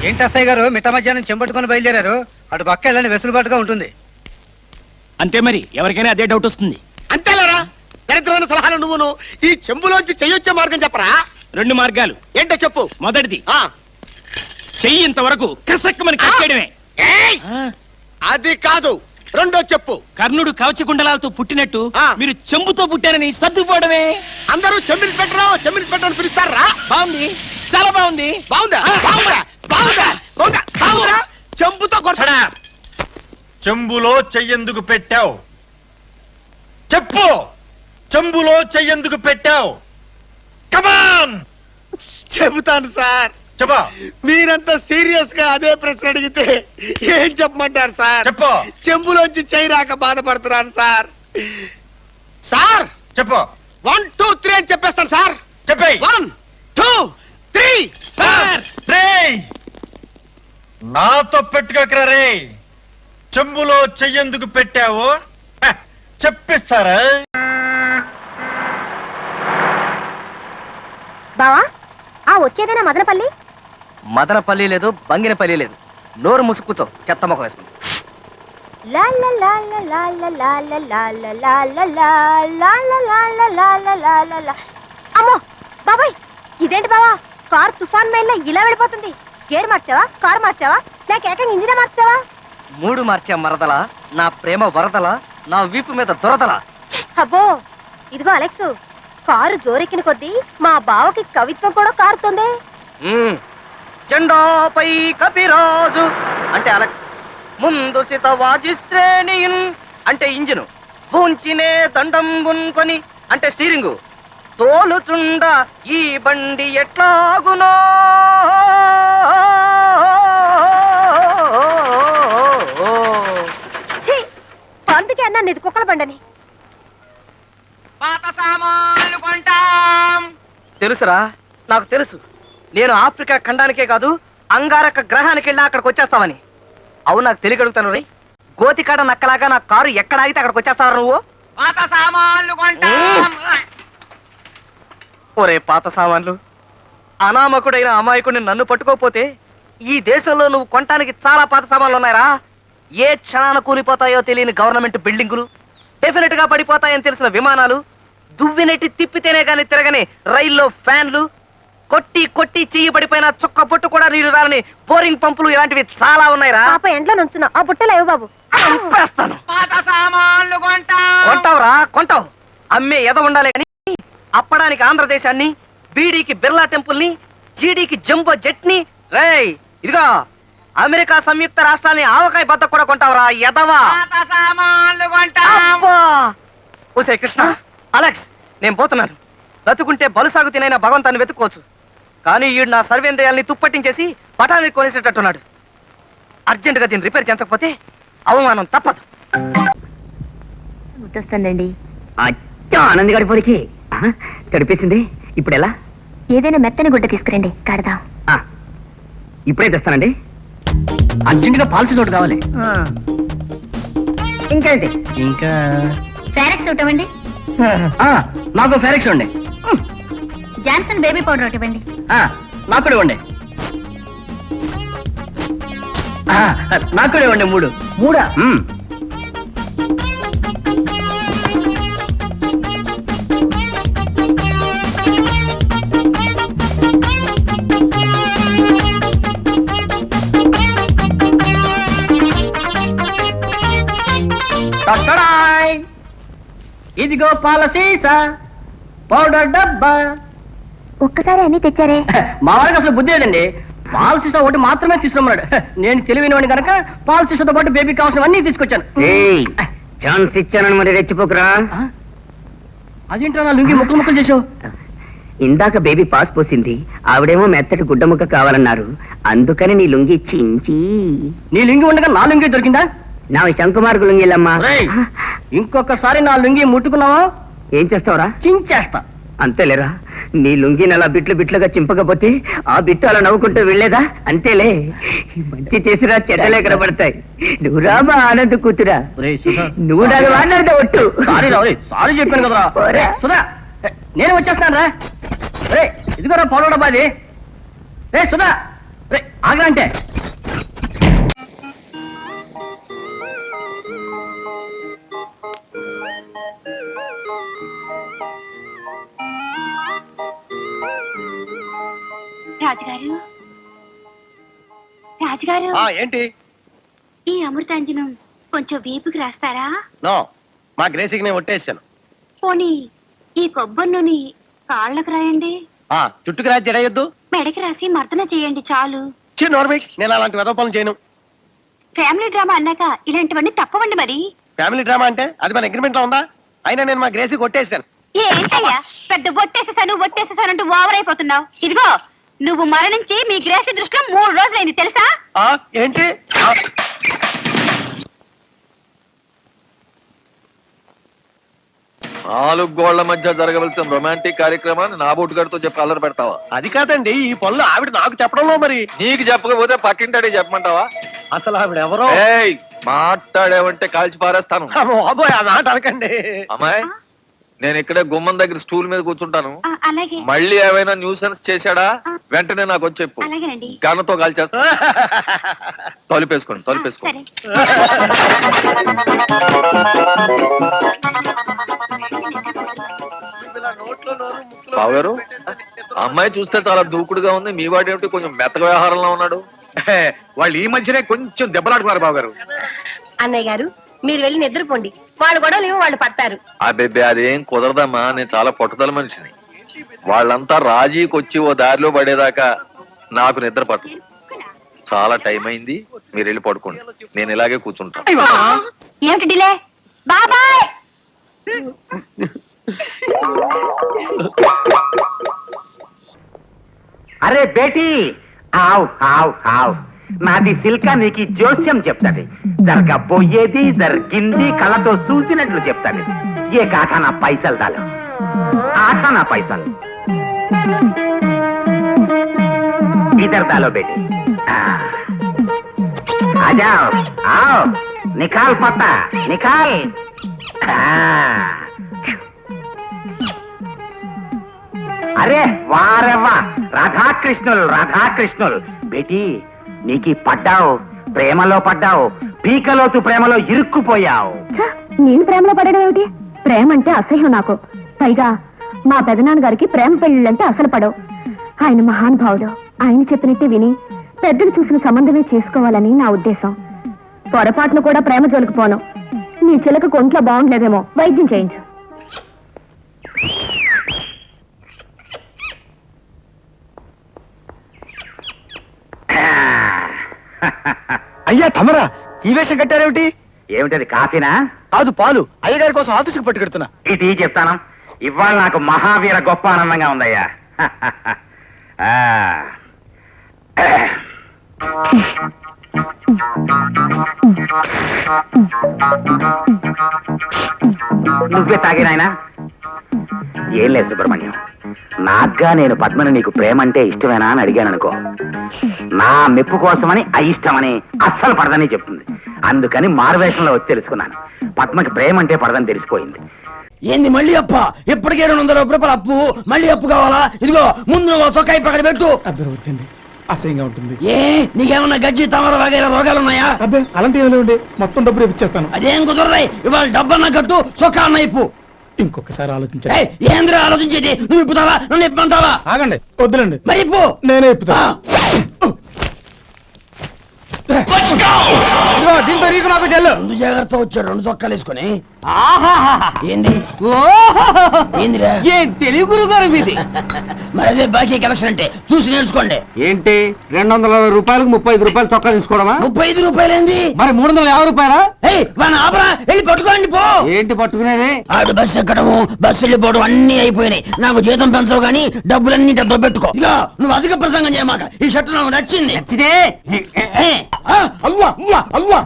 ఏంటి అస్సయ్య గారు మిట్ట మధ్యాహ్నం చెంపట్టుకుని బయలుదేరారు? అటు పక్క వెళ్ళని వెసులుబాటుగా ఉంటుంది. అంతే మరి, ఎవరికైనా అదే డౌట్ వస్తుంది. అంతేలేరా? దరిద్రమైన సలహాలు నువ్వును. ఈ చెంబులోంచి చెయ్యొచ్చే మార్గం చెప్పరా? 2 మార్గాలు. ఏంటో చెప్పు. మొదటిది, చెయ్యి ఇంతవరకు కసక్కమని కట్టేయడమే. అది కాదు, రెండో చెప్పు. కర్ణుడు కవచకుండలాలతో పుట్టినట్టు మీరు చెంబుతో పుట్టారని సర్దుకుపోవడమే. అందరూ చెంబిని పెట్టరు పిలుస్తారా? బాగుంది, చాలా బాగుంది. బాగుందా? బాగుందా? బాగుందా? బాగుందా? చెంబుతో కొట్టడా? చెంబులో చెయ్యెందుకు పెట్టావు? చెప్పు. చెంబులో చెయ్యెందుకు పెట్టావు? కమాన్. చెబుతాను సార్. చెప్పు. మీరంతా సీరియస్ గా అదే ప్రశ్న అడిగితే ఏం చెప్పమంటారు సార్? చెప్పు. చెంబులోంచి చెయ్యి రాక బాధపడుతున్నాను సార్. సార్ చెప్పు. 1 2 3 అని చెప్పేస్తాను సార్. చెప్పేయ్. 1 2 3. సార్ రేయ్, నాతో పెట్టుకోకరా రే. చెంబులో చెయ్యెందుకు పెట్టావు చెప్పిస్తారా? బావా, ఆ వచ్చేదేనా మదనపల్లి? మదనపల్లి లేదు, బంగినపల్లి లేదు. నోరు ముసుక్కుతో చెత్త మొక్క వేసుకుని. అమ్మో బాబాయ్, ఇదేంటి బావా, కార్ తుఫాన్ మైల్లో ఇలా వెళ్ళిపోతుంది. గేర్ మార్చావా, కార్ మార్చావా, లేక ఏకంగా ఇంజినే మార్చావా? 3 మార్చా మరదలా, నా ప్రేమ వరదలా, నా వీపు మీద దొరదలా. అబ్బో, ఇదిగో అలెక్స్, కారు జోరెక్కిన కొద్దీ మా బావకి కవిత్వం కూడా కారుతుంది. జెండాపై కపిరాజు అంటే అలెక్స్, ముందు సితవాజి శ్రేణియున్ అంటే ఇంజిను, భూంచినే దండం గున్కొని అంటే స్టీరింగు, తోలుచుండ ఈ బండి ఎట్లాగునో. అందుకే అన్నా నీది కుక్కల బండని. పాత సామాన్లు కొంటాం. తెలుసురా, నాకు తెలుసు. నేను ఆఫ్రికా ఖండానికే కాదు, అంగారక గ్రహానికి వెళ్ళినా అక్కడికి వచ్చేస్తావని. అవును, నాకు తెలియగలుగుతాను రే. గోతికాడ నక్కలాగా నా కారు ఎక్కడ ఆగితే అక్కడికి వచ్చేస్తావు నువ్వు. పాత సామాన్లు కొంటాం. ఒరే పాత సామాన్లు, అనామకుడైన అమాయకుడిని నన్ను పట్టుకోపోతే ఈ దేశంలో నువ్వు కొనటానికి చాలా పాత సామాన్లు ఉన్నాయరా. ఏ క్షణాన కూలిపోతాయో తెలియని గవర్నమెంట్ బిల్డింగులు, డెఫినెట్ గా పడిపోతాయని తెలిసిన విమానాలు, దువ్వినెట్టి తిప్పితేనే గాని తిరగని రైల్లో ఫ్యాన్లు, కొట్టి కొట్టి చెయ్యి పడిపోయిన చుక్క పొట్టు కూడా నీరు రాలని బోరింగ్ పంపులు, ఇలాంటివి చాలా ఉన్నాయిరా. పాప ఎండ్లో నుంచున్నా ఆ బుట్టలేవు బాబు. చంపేస్తాను. పాత సామాన్లు కొంటావురా, కొంటావు. అమ్మే ఎద ఉండాలి కానీ అప్పడానికి ఆంధ్రదేశాన్ని, బీడీకి బిర్లా టెంపుల్ ని, జీడీకి జంబో జెట్ ని, రేయ్ ఇదిగో అమెరికా సంయుక్త రాష్ట్రాలని ఆవకాయ బద్ద కూడా కొంటావురా ఎదవా. ఓసే కృష్ణ, అలెక్స్, నేను పోతున్నాను. బతుకుంటే బలుసాగు తినైనా భగవంతాన్ని వెతుక్కోవచ్చు, కానీ ఈడు నా సర్వేంద్రియాల్ని తుప్పట్టించేసి పటానికి కొనేసేటట్టున్నాడు. అర్జెంటుగా దీన్ని రిపేర్ చేయించకపోతే అవమానం తప్పదు. గుర్తొస్తుందండి. ఆనంద్ గారి పొడికి తడిపేసింది. ఇప్పుడు ఎలా? ఏదైనా మెత్తని గుడ్డ తీసుకురండి, కడదాం. ఇప్పుడే తెస్తానండి. అర్జెంటుగా పాలసీ చోటు కావాలి. ఇంకేంటి? ఇంకా ఫెరెక్స్ ఒకటి ఇవ్వండి. నాకు ఫెరెక్స్ ఉండే. జాన్సన్ బేబీ పౌడర్ ఒకటి ఇవ్వండి. నాకు కూడా ఇవ్వండి. నాకు కూడా ఇవ్వండి. 3 ఇదిగో పాలసీసా, పౌడర్ డబ్బా. ఒక్కసారి అన్ని తెచ్చారే. మా వారికి అసలు బుద్ధి లేదండి. పాలసీసా ఒకటి మాత్రమే తీసుకున్నాడు. నేను తెలివినవాడిని కనుక పాలసీసాతో పాటు బేబీ కావాల్సినవన్నీ తీసుకొచ్చాను. ఛాన్స్ ఇచ్చానని మరి రెచ్చిపోకురా. అదేంటో నా లుంగి ముక్కలు ముక్కలు చేసావు. ఇందాక బేబీ పాస్ పోసింది, ఆవిడేమో మెత్తటి గుడ్డ ముక్క కావాలన్నారు, అందుకని నీ లుంగి చించి. నీ లుంగి ఉండగా నా లుంగి దొరికిందా? నా శంకుమార్గు లుంగిలమ్మా. ఇంకొకసారి నా లుంగి ముట్టుకున్నావా ఏం చేస్తావురా? చించేస్తా. అంతేలేరా, నీ లుంగిని అలా బిట్లు బిట్లుగా చింపకపోతే ఆ బిట్టు అలా నవ్వుకుంటూ వెళ్ళేదా? అంతేలే, మంచి చేసిరా చెడ్డలే కనబడతాయి. నువ్వు రామా ఆనంద్ కూతురా, నువ్వు నాకు మాట్లాడితే ఒట్టు. సారీ చెప్పాను కదరా. సుధా, నేను వచ్చేస్తాను రా. ఇదిగోరా పౌడర్ డబ్బాది. రే సుధా, ఆగా అంటే రాజుగారు రాజుగారు ఏంటి? ఈ అమృతాంజనం కొంచెం వీపుకి రాస్తారా? నో, మా గ్రేసికి నేను ఒట్టేసాను. పోనీ ఈ కొబ్బరి నూనె కాళ్ళకు రాయండి. చుట్టుకు రాసి జడయొద్దు. మెడకి రాసి మర్దన చేయండి చాలు. నోర్మిక్, నేను అలాంటి వెదవ పనులు చేయను. ఫ్యామిలీ డ్రామా అన్నాక ఇలాంటివన్నీ తప్పవండి మరి. ఫ్యామిలీ డ్రామా అంటే అది మన అగ్రిమెంట్ లో ఉందా? అయినా నేను మా గ్రేసికి కొట్టేసాను. ఏంటయ్యా పెద్ద ఒట్టేసేసానంటూ ఓవర్ అయిపోతున్నావు. ఇదిగో నువ్వు మరణించి మీ గ్రేసి దృష్టిలో 3 రోజులైంది తెలుసా? ఏంటి? నాలుగు గోళ్ల మధ్య జరగవలసిన రొమాంటిక్ కార్యక్రమాన్ని నా బోటుగాడితో చెప్పి అల్లరి పెడతావా? అది కాదండి, ఈ పనులు ఆవిడ నాకు చెప్పడంలో మరి. నీకు చెప్పకపోతే పక్కింటాడే చెప్పమంటావా? అసలు ఆవిడ ఎవరో. ఏయ్, మాట్లాడేవంటే కాల్చి పారేస్తాను. బాబోయ్, ఆ మాట అనకండి. అమ్మాయి, నేను ఇక్కడే గుమ్మం దగ్గర స్టూల్ మీద కూర్చుంటాను. అలాగే మళ్ళీ ఏమైనా న్యూసెన్స్ చేశాడా వెంటనే నాకు వచ్చి చెప్పు. అలాగేనండి. గన్నతో కాల్చేస్తా. తలుపేసుకోండి. సరే. బావు గారు, అమ్మాయి చూస్తే చాలా దూకుడుగా ఉంది. మీ వాడు ఏమిటి కొంచెం మెత్తగా వ్యవహారంలో ఉన్నాడు? వాళ్ళు ఈ మధ్యనే కొంచెం దెబ్బలాడుకున్నారు బాబు గారు. అన్నయ్య గారు మీరు వెళ్ళి నిద్రపోండి. వాళ్ళు గొడవలు వాళ్ళు పడతారు. అబ్బే, అదేం కుదరదమ్మా. నేను చాలా పట్టుదల మనిషిని. వాళ్ళంతా రాజీకి వచ్చి ఓ దారిలో పడేదాకా నాకు నిద్ర పట్టదు. చాలా టైం అయింది, మీరు వెళ్ళి పడుకోండి. నేను ఇలాగే కూర్చుంటాను. ఏమిటి డిలే? బాబాయ్ అరే బేటీ, ఆవ్ ఆవ్ ఆవ్. నాది సిల్కా నీకు జోస్యం చెప్తాది. జరగబోయేది జరిగింది కళ్ళతో చూసినట్లు చెప్తాది. ఏ కాఠానా పైసలు దాలు, ఆఠానా పైసలు इधर डालो बेटी. आ जाओ, आओ, निकाल पत्ता, निकाल. అరే వారే వా, రాధాకృష్ణులు బేటీ, నీకు పడ్డావు, ప్రేమలో పడ్డావు, పీకలోతు ప్రేమలో ఇరుక్కుపోయావు. నేను ప్రేమలో పడడం ఏమిటి? ప్రేమ అంటే అసహ్యం నాకు. పైగా మా పెదనాన్న గారికి ప్రేమ పెళ్లిళ్ళంటే అసలు పడవు. ఆయన మహానుభావుడు. ఆయన చెప్పినట్టే విని పెద్దలు చూసిన సంబంధమే చేసుకోవాలని నా ఉద్దేశం. పొరపాటును కూడా ప్రేమ జోలికి పోను. నీ చిలక కొంట్లో బాగుండలేదేమో, వైద్యం చేయించు. అయ్యా తమరా, ఈ వేషం కట్టారేమిటి? ఏమిటది, కాఫీనా? కాదు, పాలు. అయ్యగారి కోసం ఆఫీసుకు పట్టుకెడుతున్నా. ఇది చెప్తాను. ఇవాళ నాకు మహావీర గొప్ప ఆనందంగా ఉందయ్యా. నువ్వే తాగినాయనా? ఏం లేదు సుబ్రహ్మణ్యం, నాగ్గా నేను పద్మని నీకు ప్రేమంటే ఇష్టమేనా అని అడిగాను అనుకో, నా మెప్పు కోసమని అయిష్టమని అస్సలు పడదని చెప్తుంది. అందుకని మారువేషంలో వచ్చి తెలుసుకున్నాను. పద్మకి ప్రేమంటే పడదని తెలిసిపోయింది. ఏంది మళ్ళీ అప్ప? ఇప్పటికే 200 రూపాయల అప్పు, మళ్ళీ అప్పు కావాలా? ఇదిగో ముందు చొక్కాయి పక్కన పెట్టు. అబ్బే, అసహ్యంగా ఉంటుంది. ఏ నీకేమన్నా గజ్జి తమర వగైరా రోగాలు ఉన్నాయా? అబ్బే, అలాంటి ఏమి మొత్తం డబ్బు రేపు ఇచ్చేస్తాను. అదేం కుదరరాయి. ఇవాళ డబ్బన్నా కట్టు, చొక్కా అన్న ఇప్పు. ఇంకొకసారి ఆలోచించండి. ఏంద్ర ఆలోచించేది? నువ్వు ఇప్పుతావా, నన్ను ఇప్పమంటావా? ఆగండి, వద్దులండి. మరి ఇప్పు. నేనే ఇప్పుతా. దీంతో నీకు నాకు చెల్లు. ముందు జాగ్రత్త వచ్చాడు 2 చొక్కాలు వేసుకొని. ఏంది ఏందిరా? ఏ తెలుగు గురుగారు మీది? మరి అదే బాకీ కలెక్షన్ అంటే చూసి నేర్చుకోండి. ఏంటి 220 రూపాయలకు 35 రూపాయలు చొక్కా తీసుకోవడమా? 35 రూపాయలు ఏంది? మరి 350 రూపాయలా? మన ఆపరా, వెళ్ళి పట్టుకోండి పో. ఏంటి పట్టుకునేది? ఆడు బస్సు ఎక్కడము, బస్సు వెళ్ళిపోవడం అన్ని అయిపోయినాయి. నాకు జీతం పెంచవు గానీ డబ్బులన్నీ డబ్బు పెట్టుకో. ఇక నువ్వు అధిక ప్రసంగం చేయమాక. ఈ షర్ట్ నాకు నచ్చింది. అల్వా అల్వా అల్వా.